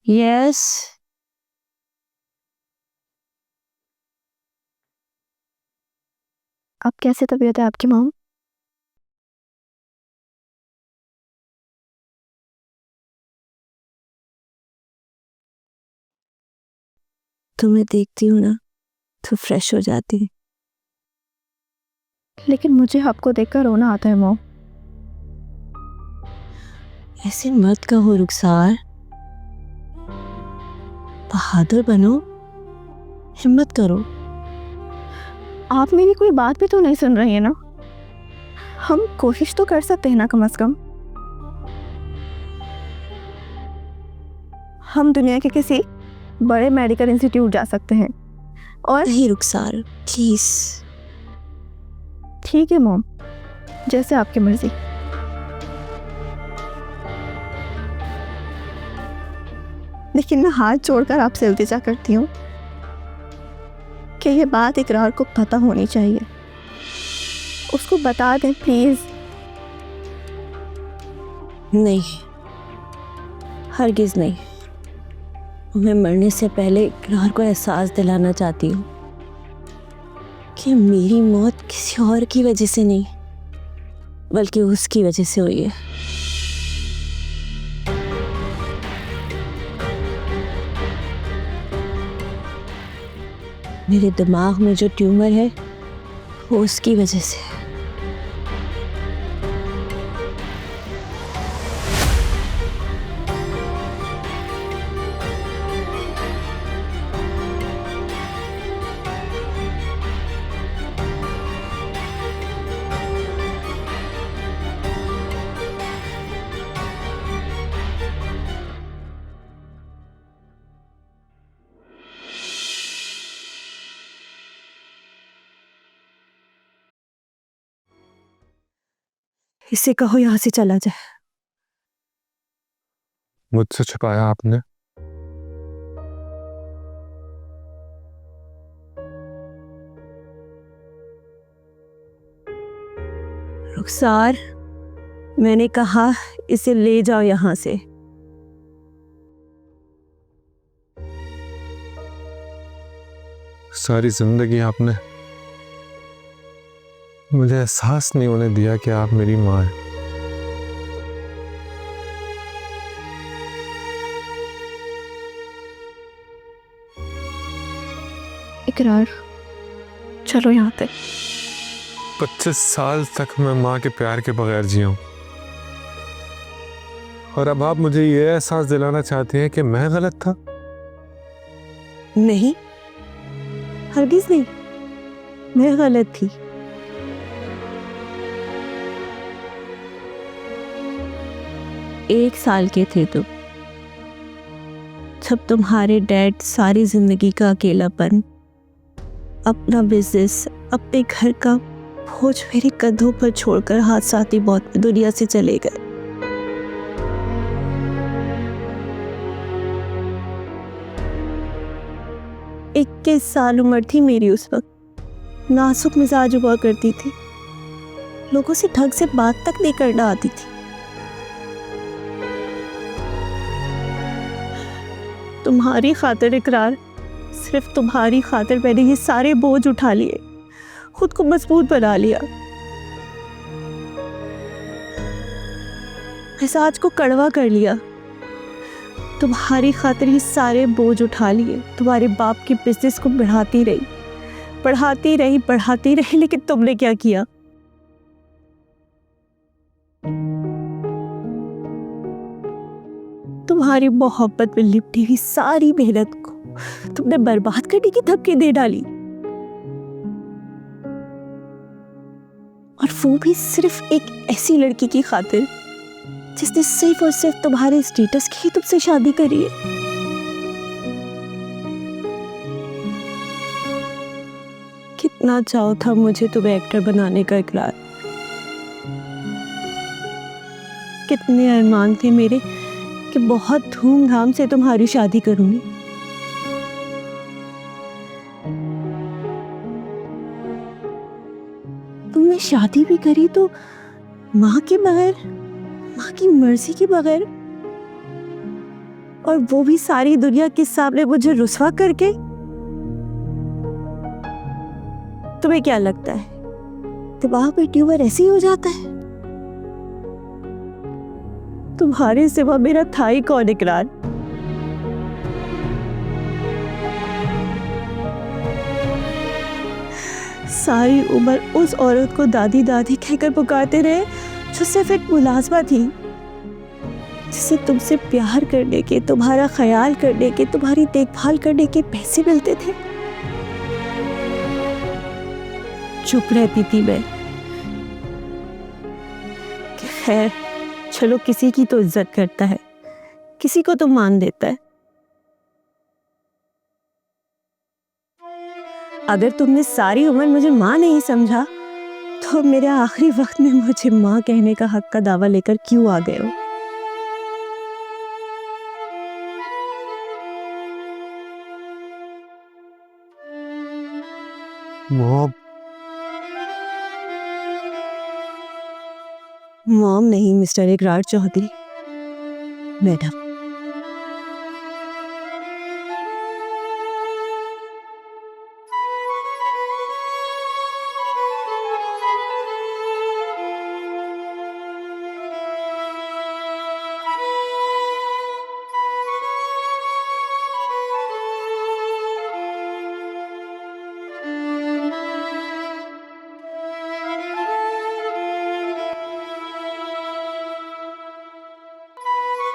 Yes. अब कैसे तबीयत है आपकी मॉम? तुम्हें देखती हूँ ना तो फ्रेश हो जाती है। लेकिन मुझे आपको देखकर रोना आता है मॉम। ऐसे मत कहो रुखसार, बहादुर बनो, हिम्मत करो। आप मेरी कोई बात भी तो नहीं सुन रही है ना? हम कोशिश तो कर सकते हैं ना कम से कम। हम दुनिया के किसी बड़े मेडिकल इंस्टीट्यूट जा सकते हैं। और नहीं रुखसार, प्लीज। ठीक है मॉम, जैसे आपकी मर्जी। लेकिन मैं हाथ जोड़कर आपसे इल्तिजा करती हूँ कि ये बात इकरार को पता होनी चाहिए। उसको बता दें प्लीज। नहीं, हरगिज नहीं। मैं मरने से पहले इकरार को एहसास दिलाना चाहती हूँ कि मेरी मौत किसी और की वजह से नहीं, बल्कि उसकी वजह से हुई है। मेरे दिमाग में जो ट्यूमर है वो उसकी वजह से है। इसे कहो यहाँ से चला जाए। मुझसे छुपाया आपने? रुखसार, मैंने कहा इसे ले जाओ यहाँ से। सारी जिंदगी आपने मुझे एहसास नहीं होने दिया कि आप मेरी माँ हैं। इकरार, चलो यहाँ पे। 25 साल तक मैं माँ के प्यार के बगैर जिया हूं, और अब आप मुझे ये एहसास दिलाना चाहती हैं कि मैं गलत था? नहीं, हरगिज नहीं, मैं गलत थी। एक साल के थे तुम जब तुम्हारे डैड सारी जिंदगी का अकेलापन, अपना बिजनेस, अपने घर का बोझ मेरे कंधों पर छोड़कर हादसाती मौत में दुनिया से चले गए। इक्कीस साल उम्र थी मेरी उस वक्त। नाजुक मिजाज हुआ करती थी, लोगों से ढंग से बात तक नहीं करना आती थी। तुम्हारी खातिर इकरार, सिर्फ तुम्हारी खातिर मैंने ये सारे बोझ उठा लिए, खुद को मजबूत बना लिया। मिजाज को कड़वा कर लिया। तुम्हारी खातिर ये सारे बोझ उठा लिए। तुम्हारे बाप के बिजनेस को बढ़ाती रही, बढ़ाती रही, बढ़ाती रही, लेकिन तुमने क्या किया? तुम्हारी मोहब्बत में लिपटी हुई सारी मेहनत को तुमने बर्बाद करने की धमकी दे डाली, और वो भी सिर्फ एक ऐसी लड़की की खातिर जिसने सिर्फ और सिर्फ तुम्हारे स्टेटस की ही तुमसे शादी करी है। कितना चाव था मुझे तुम्हें एक्टर बनाने का इकरार। कितने अरमान थे मेरे कि बहुत धूमधाम से तुम्हारी शादी करूंगी। तुमने शादी भी करी तो माँ के बगैर, माँ की मर्जी के बगैर। और वो भी सारी दुनिया के सामने मुझे रुस्वा करके। तुम्हें क्या लगता है दिमाग में ट्यूमर ऐसे ही हो जाता है? तुम्हारे सिवा मेरा था ही कौन इकरार? सारी उम्र उस औरत को दादी दादी कहकर पुकारते रहे जो सिर्फ एक मुलाजमा थी, जिसे तुमसे प्यार करने के, तुम्हारा ख्याल करने के, तुम्हारी देखभाल करने के पैसे मिलते थे। चुप रहती थी मैं कि खैर चलो, किसी की तो इज्जत करता है, किसी को तो मान देता है। अगर तुमने सारी उम्र मुझे माँ नहीं समझा तो मेरे आखिरी वक्त में मुझे माँ कहने का हक का दावा लेकर क्यों आ गए हो? मॉम, मॉम नहीं मिस्टर इकरार चौधरी, मैडम।